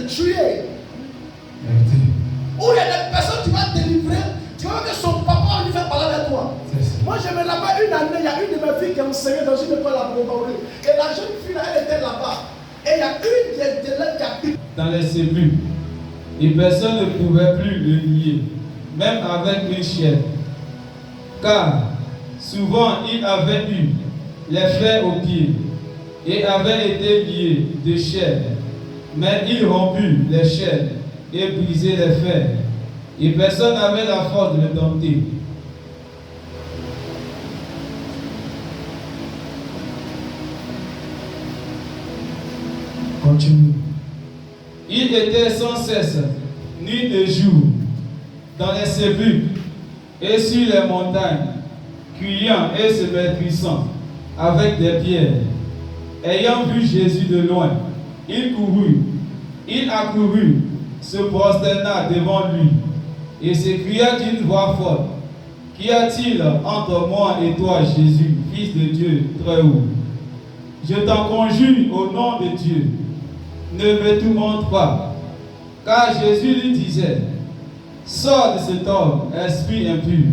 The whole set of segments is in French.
te tuer. Ou il y a des personnes qui vont délivrer, tu vois que son papa lui fait parler avec toi. Moi je me rappelle une année, il y a une de mes filles qui enseignait dans une école à Bombardé. Et la jeune fille là, elle était là-bas. Et il y a une des élèves qui a pris. Dans les cellules, et personne ne pouvait plus le lier, même avec une chaîne. Car souvent il avait eu les fers aux pieds et avait été lié de chaînes. Mais il romput les chaînes et brisait les fers. Et personne n'avait la force de le dompter. Continue. Il était sans cesse, nuit et jour, dans les sépulcres et sur les montagnes, criant et se maîtrisant avec des pierres. Ayant vu Jésus de loin, il accourut, se prosterna devant lui, et s'écria d'une voix forte: Qu'y a-t-il entre moi et toi, Jésus, Fils de Dieu très haut? Je t'en conjure au nom de Dieu, ne me tourmente pas. Car Jésus lui disait: Sors de cet homme, esprit impur.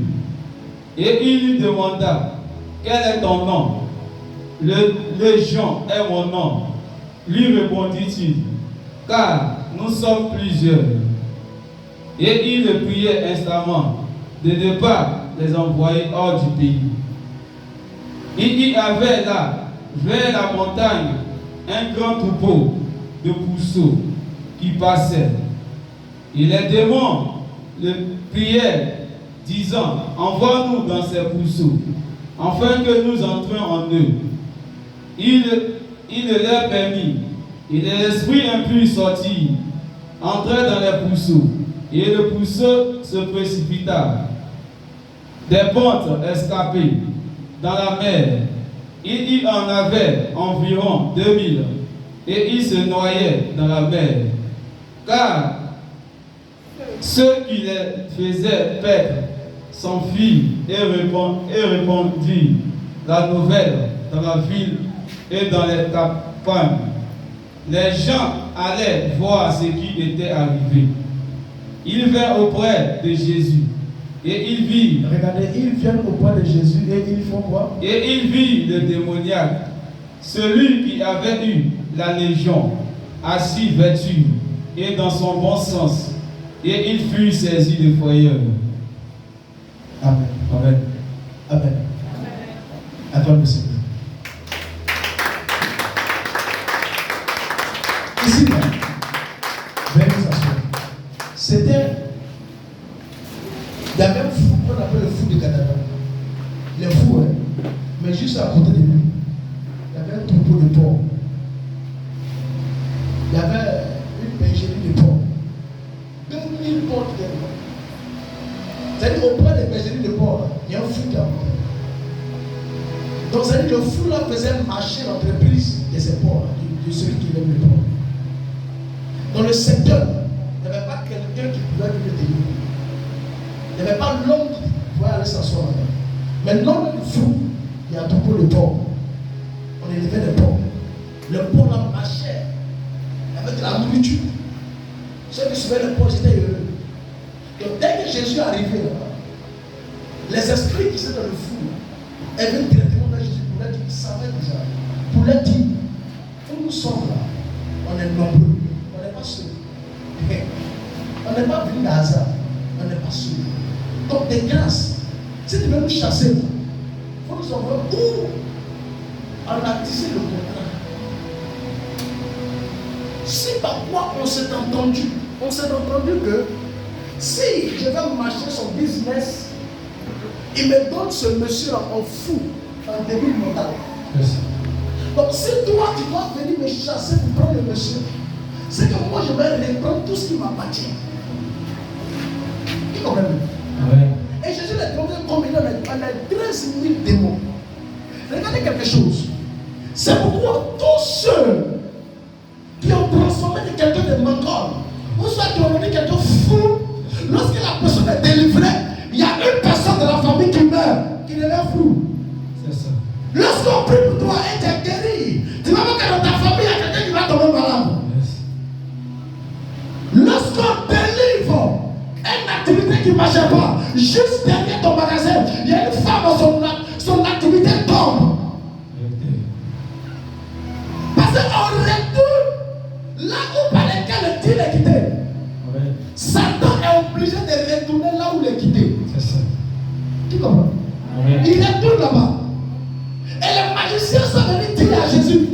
Et il lui demanda: Quel est ton nom? Le Jean est mon nom. Lui répondit-il: Car nous sommes plusieurs. Et il le priait instamment de ne pas les envoyer hors du pays. Il y avait là, vers la montagne, un grand troupeau de pourceaux qui passait. Et les démons le priaient, disant: Envoie-nous dans ces pourceaux, afin que nous entrions en eux. Il le leur permit, et l'esprit impur sortit, entra dans les pourceaux, et le pourceau se précipita. Des pontes escapées dans la mer. Il y en avait environ 2000, et ils se noyaient dans la mer. Car ceux qui les faisaient perdre s'enfuirent et répandirent la nouvelle dans la ville et dans les campagnes. Les gens allaient voir ce qui était arrivé. Ils vinrent auprès de Jésus et ils virent. Regardez, ils viennent auprès de Jésus et ils font quoi? Et ils virent le démoniaque, celui qui avait eu la légion, assis vêtu et dans son bon sens, et ils furent saisis de frayeur. Amen. Amen. Amen. Acclame le Seigneur. Ici, venez vous asseoir. C'était. Il y avait un fou qu'on appelle le fou de Gadara. Il est fou, hein. Mais juste à côté de lui, il y avait un troupeau de porcs. Il y avait une bergerie de porcs. 2000 porcs qui étaient là. C'est-à-dire auprès des bergeries de porcs, il y a un fou qui a monté. Donc c'est-à-dire le fou là faisait marcher l'entreprise de ces porcs, de celui qui aime les porcs. Dans le secteur, il n'y avait pas quelqu'un qui pouvait lui tenir. Il n'y avait pas l'homme qui pouvait aller s'asseoir là-bas. Mais l'homme du fou, il y a un troupeau de porcs. On élevait des porcs. Le porc là marchait. Il y avait de la nourriture. Ceux qui suivaient les porcs, étaient heureux. Donc dès que Jésus est arrivé là-bas, les esprits qui étaient dans le fou, ils venaient directement vers Jésus pour leur dire, ils savaient déjà, pour leur dire, où nous sommes là, on est nombreux, on n'est pas seuls. On n'est pas venu de hasard, on n'est pas seuls. Donc des grâces, si tu veux nous chasser, il faut nous envoyer où on a tissé le contrat. Si par quoi on s'est entendu que si je vais marcher son business, il me donne ce monsieur en fou, en débile mental. Merci. Donc si toi tu dois venir me chasser pour prendre le monsieur, c'est que moi je vais reprendre tout ce qui m'appartient. Tu comprends? Ouais. Et Jésus les trouvé combiner avec 13 000 démons. Regardez quelque chose. C'est pourquoi tous ceux qui ont transformé quelqu'un de manquant, ou soit qui ont rendu quelqu'un fou, lorsque la personne est délivrée, il y a une personne de la famille qui meurt, qui devient fou. C'est ça. Lorsqu'on prie pour toi et tu es guéri, tu vas voir que dans ta famille, il y a quelqu'un qui va tomber malade. Yes. qui ne marchait pas, juste derrière ton magasin, il y a une femme, son activité tombe. Parce qu'on retourne là où par lequel le deal est quitté. Satan est obligé de retourner là où il est quitté. C'est ça. Tu comprends? Il retourne là-bas. Et les magiciens sont venus dire à Jésus,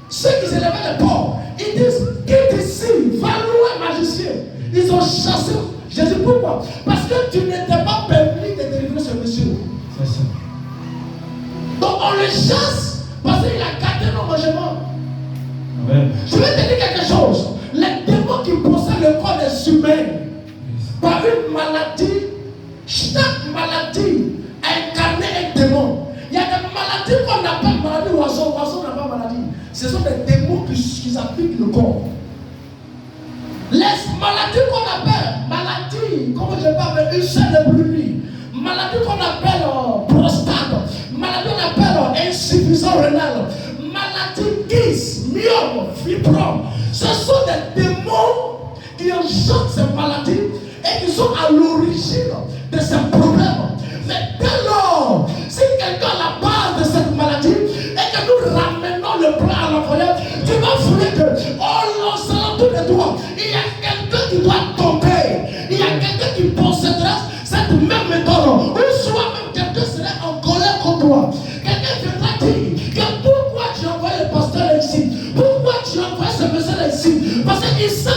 ceux qui se levaient les porcs, ils disent, quitte ici, va loin, magicien. Ils ont chassé Jésus. Pourquoi? Parce que tu n'étais pas permis de délivrer ce monsieur. C'est ça. Donc on le chasse parce qu'il a gâté nos mangements. Amen. Je vais te dire quelque chose. Les démons qui possèdent le corps des humains, par une maladie, chaque maladie a incarné un démon. Il y a des maladies qu'on appelle maladie oiseau. Oiseau n'a pas maladie. Ce sont des démons qui appliquent le corps. Les maladies qu'on appelle maladie, comme je parle, ulcère de brûlis, maladie qu'on appelle prostate, maladie qu'on appelle insuffisance rénale, maladie kyste, myome, fibrome, ce sont des démons qui enchantent ces maladies et qui sont à l'origine de ces problèmes. Mais dès lors, si quelqu'un a la base de cette maladie et que nous ramenons le plan à l'envoyeur, tu vas trouver que, oh non, c'est autour de toi. Il y a quelqu'un qui doit tomber. Il y a quelqu'un qui possédera cette même méthode. Ou soit même quelqu'un serait en colère contre toi. Quelqu'un viendra dire que pourquoi tu envoies le pasteur ici? Pourquoi tu envoies ce monsieur ici? Parce qu'il sait